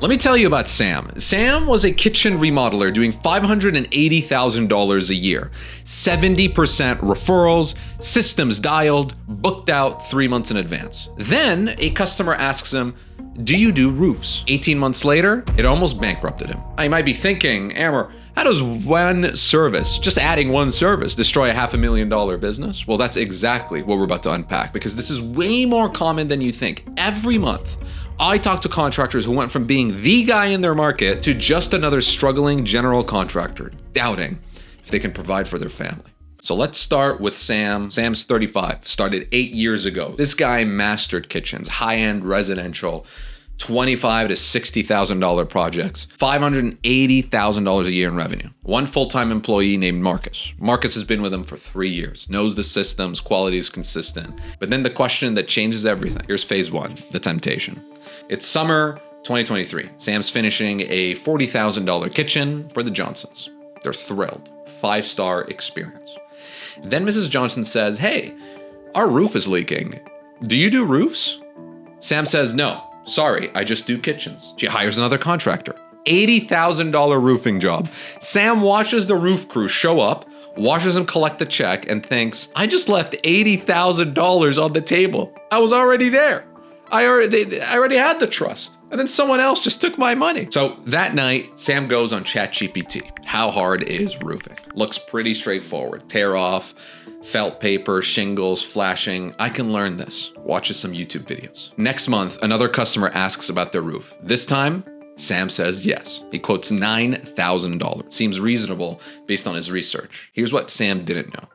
Let me tell you about Sam. Sam was a kitchen remodeler doing $580,000 a year, 70% referrals, systems dialed, booked out 3 months in advance. Then a customer asks him, "Do you do roofs?" 18 months later, it almost bankrupted him. Now, you might be thinking, Amber, how does one service, just adding one service, destroy a $500,000 business? Well, that's exactly what we're about to unpack, because this is way more common than you think. Every month, I talk to contractors who went from being the guy in their market to just another struggling general contractor, doubting if they can provide for their family. So let's start with Sam. Sam's 35, started 8 years ago. This guy mastered kitchens, high-end residential, $25,000 to $60,000 projects, $580,000 a year in revenue. One full-time employee named Marcus. Marcus has been with him for 3 years, knows the systems, quality is consistent. But then the question that changes everything. Here's phase one, the temptation. It's summer 2023. Sam's finishing a $40,000 kitchen for the Johnsons. They're thrilled. 5-star experience. Then Mrs. Johnson says, "Hey, our roof is leaking. Do you do roofs?" Sam says, "No, sorry, I just do kitchens." She hires another contractor. $80,000 roofing job. Sam watches the roof crew show up, watches them collect the check, and thinks, "I just left $80,000 on the table. I was already there. I already had the trust. And then someone else just took my money." So that night, Sam goes on ChatGPT. How hard is roofing? Looks pretty straightforward. Tear off, felt paper, shingles, flashing. I can learn this. Watches some YouTube videos. Next month, another customer asks about their roof. This time, Sam says yes. He quotes $9,000. Seems reasonable based on his research. Here's what Sam didn't know.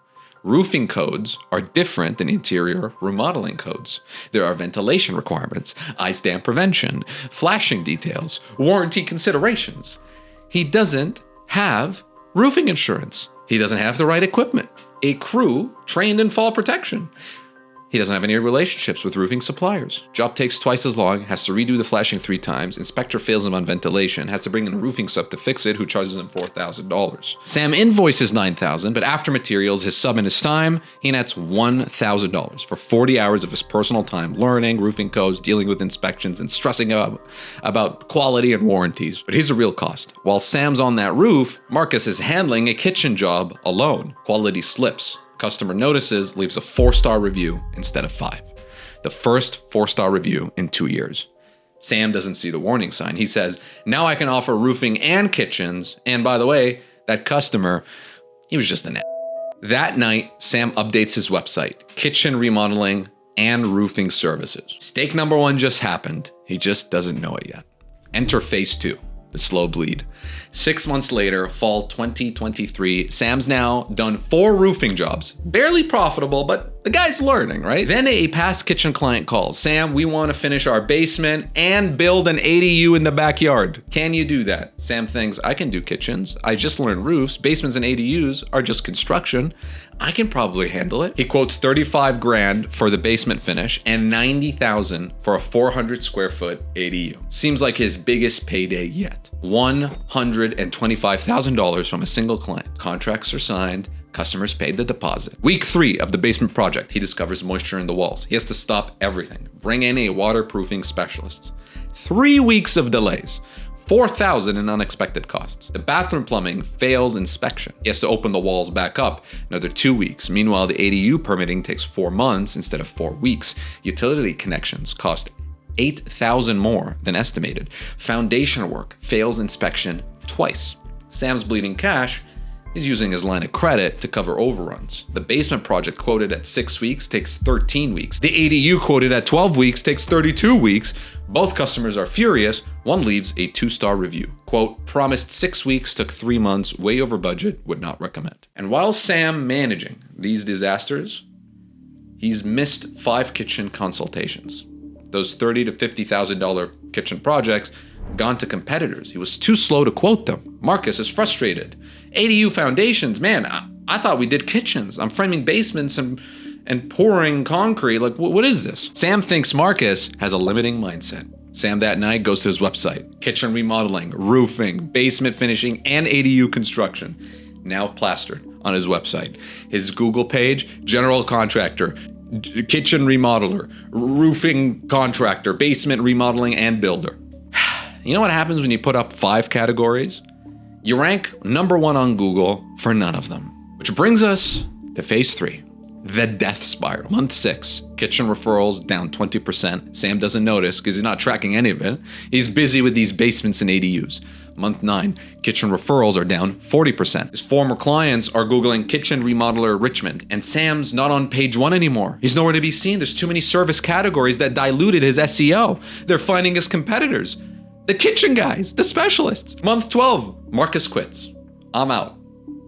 Roofing codes are different than interior remodeling codes. There are ventilation requirements, ice dam prevention, flashing details, warranty considerations. He doesn't have roofing insurance. He doesn't have the right equipment, a crew trained in fall protection. He doesn't have any relationships with roofing suppliers. Job takes twice as long, has to redo the flashing 3 times, inspector fails him on ventilation, has to bring in a roofing sub to fix it who charges him $4,000. Sam invoices $9,000, but after materials, his sub and his time, he nets $1,000 for 40 hours of his personal time learning roofing codes, dealing with inspections, and stressing about quality and warranties. But here's the real cost. While Sam's on that roof, Marcus is handling a kitchen job alone. Quality slips. Customer notices, leaves a 4-star review instead of 5. The first 4-star review in 2 years. Sam doesn't see the warning sign. He says, "Now I can offer roofing and kitchens. And by the way, that customer, he was just an ass." That night, Sam updates his website, kitchen remodeling and roofing services. Stake number 1 just happened. He just doesn't know it yet. Enter phase 2. The slow bleed. 6 months later, fall 2023, Sam's now done 4 roofing jobs. Barely profitable, but the guy's learning, right? Then a past kitchen client calls. "Sam, we want to finish our basement and build an ADU in the backyard. Can you do that?" Sam thinks, "I can do kitchens. I just learned roofs. Basements and ADUs are just construction. I can probably handle it." He quotes $35,000 for the basement finish and $90,000 for a 400 square foot ADU. Seems like his biggest payday yet. $125,000 from a single client. Contracts are signed. Customers paid the deposit. Week 3 of the basement project, he discovers moisture in the walls. He has to stop everything. Bring in a waterproofing specialist. 3 weeks of delays. $4,000 in unexpected costs. The bathroom plumbing fails inspection. He has to open the walls back up. Another 2 weeks. Meanwhile, the ADU permitting takes 4 months instead of 4 weeks. Utility connections cost $8,000 more than estimated. Foundation work fails inspection twice. Sam's bleeding cash. He's using his line of credit to cover overruns. The basement project quoted at 6 weeks takes 13 weeks. The ADU quoted at 12 weeks takes 32 weeks. Both customers are furious. One leaves a 2-star review. Quote, "Promised 6 weeks, took 3 months, way over budget, would not recommend." And while Sam managing these disasters, he's missed 5 kitchen consultations. Those $30,000 to $50,000 kitchen projects gone to competitors. He was too slow to quote them. Marcus is frustrated. ADU foundations, man, I thought we did kitchens. I'm framing basements and pouring concrete. Like, what is this? Sam thinks Marcus has a limiting mindset. Sam that night goes to his website. Kitchen remodeling, roofing, basement finishing, and ADU construction. Now plastered on his website. His Google page, general contractor, kitchen remodeler, roofing contractor, basement remodeling, and builder. You know what happens when you put up 5 categories? You rank number 1 on Google for none of them. Which brings us to phase 3, the death spiral. Month 6, kitchen referrals down 20%. Sam doesn't notice because he's not tracking any of it. He's busy with these basements and ADUs. Month 9, kitchen referrals are down 40%. His former clients are Googling kitchen remodeler Richmond, and Sam's not on page 1 anymore. He's nowhere to be seen. There's too many service categories that diluted his SEO. They're finding his competitors. The kitchen guys, the specialists. Month 12, Marcus quits. I'm out.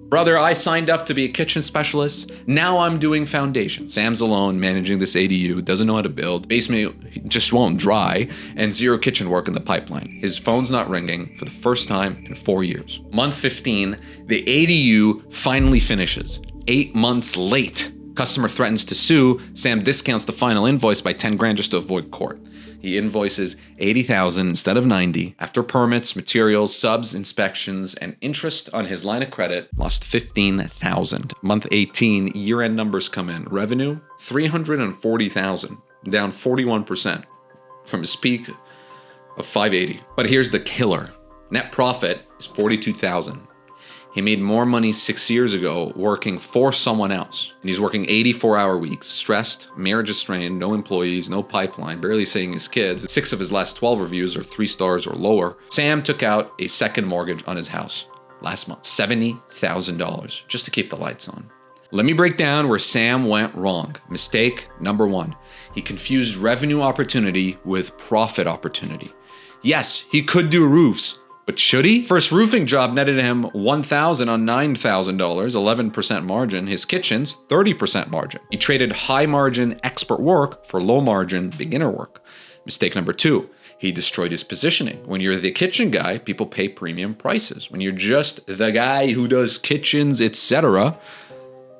Brother, I signed up to be a kitchen specialist. Now I'm doing foundation. Sam's alone managing this ADU, doesn't know how to build. Basement just won't dry, and 0 kitchen work in the pipeline. His phone's not ringing for the first time in 4 years. Month 15, the ADU finally finishes. 8 months late. Customer threatens to sue. Sam discounts the final invoice by 10 grand just to avoid court. He invoices $80,000 instead of $90,000. After permits, materials, subs, inspections, and interest on his line of credit, lost $15,000. Month 18, year-end numbers come in. Revenue, $340,000, down 41% from his peak of $580,000. But here's the killer. Net profit is $42,000. He made more money 6 years ago working for someone else. And he's working 84-hour weeks, stressed, marriage is strained, no employees, no pipeline, barely seeing his kids. 6 of his last 12 reviews are 3 stars or lower. Sam took out a second mortgage on his house last month, $70,000, just to keep the lights on. Let me break down where Sam went wrong. Mistake number 1. He confused revenue opportunity with profit opportunity. Yes, he could do roofs, but should he? First roofing job netted him $1,000 on $9,000, 11% margin. His kitchens, 30% margin. He traded high margin expert work for low margin beginner work. Mistake number 2, he destroyed his positioning. When you're the kitchen guy, people pay premium prices. When you're just the guy who does kitchens, etc.,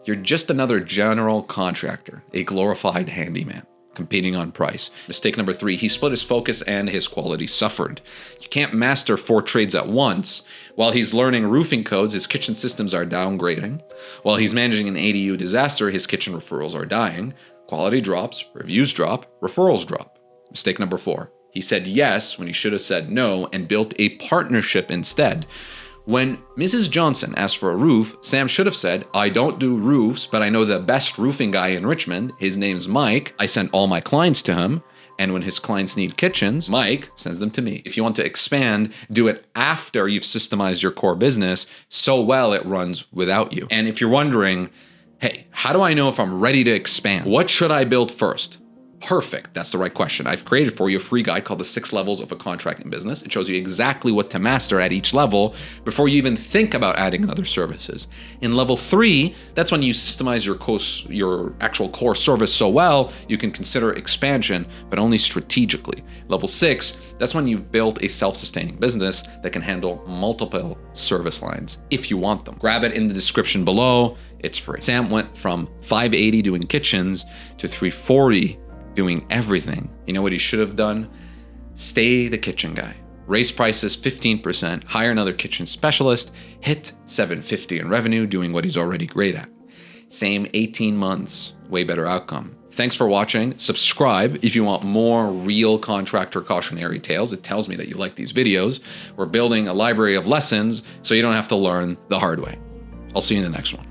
you're just another general contractor, a glorified handyman, competing on price. Mistake number 3, he split his focus and his quality suffered. You can't master 4 trades at once. While he's learning roofing codes, his kitchen systems are downgrading. While he's managing an ADU disaster, his kitchen referrals are dying. Quality drops, reviews drop, referrals drop. Mistake number 4, he said yes when he should have said no and built a partnership instead. When Mrs. Johnson asked for a roof, Sam should have said, I don't do roofs, but I know the best roofing guy in Richmond. His name's Mike. I send all my clients to him. And when his clients need kitchens, Mike sends them to me. If you want to expand, do it after you've systemized your core business so well it runs without you. And if you're wondering, hey, how do I know if I'm ready to expand? What should I build first? Perfect. That's the right question. I've created for you a free guide called the 6 levels of a contracting business. It shows you exactly what to master at each level before you even think about adding other services. In level 3, that's when you systemize your actual core service so well, you can consider expansion, but only strategically. Level 6, that's when you've built a self-sustaining business that can handle multiple service lines if you want them. Grab it in the description below. It's free. Sam went from $580 doing kitchens to $340 doing everything. You know what he should have done? Stay the kitchen guy. Raise prices 15%, hire another kitchen specialist, hit $750 in revenue doing what he's already great at. Same 18 months, way better outcome. Thanks for watching. Subscribe if you want more real contractor cautionary tales. It tells me that you like these videos. We're building a library of lessons so you don't have to learn the hard way. I'll see you in the next one.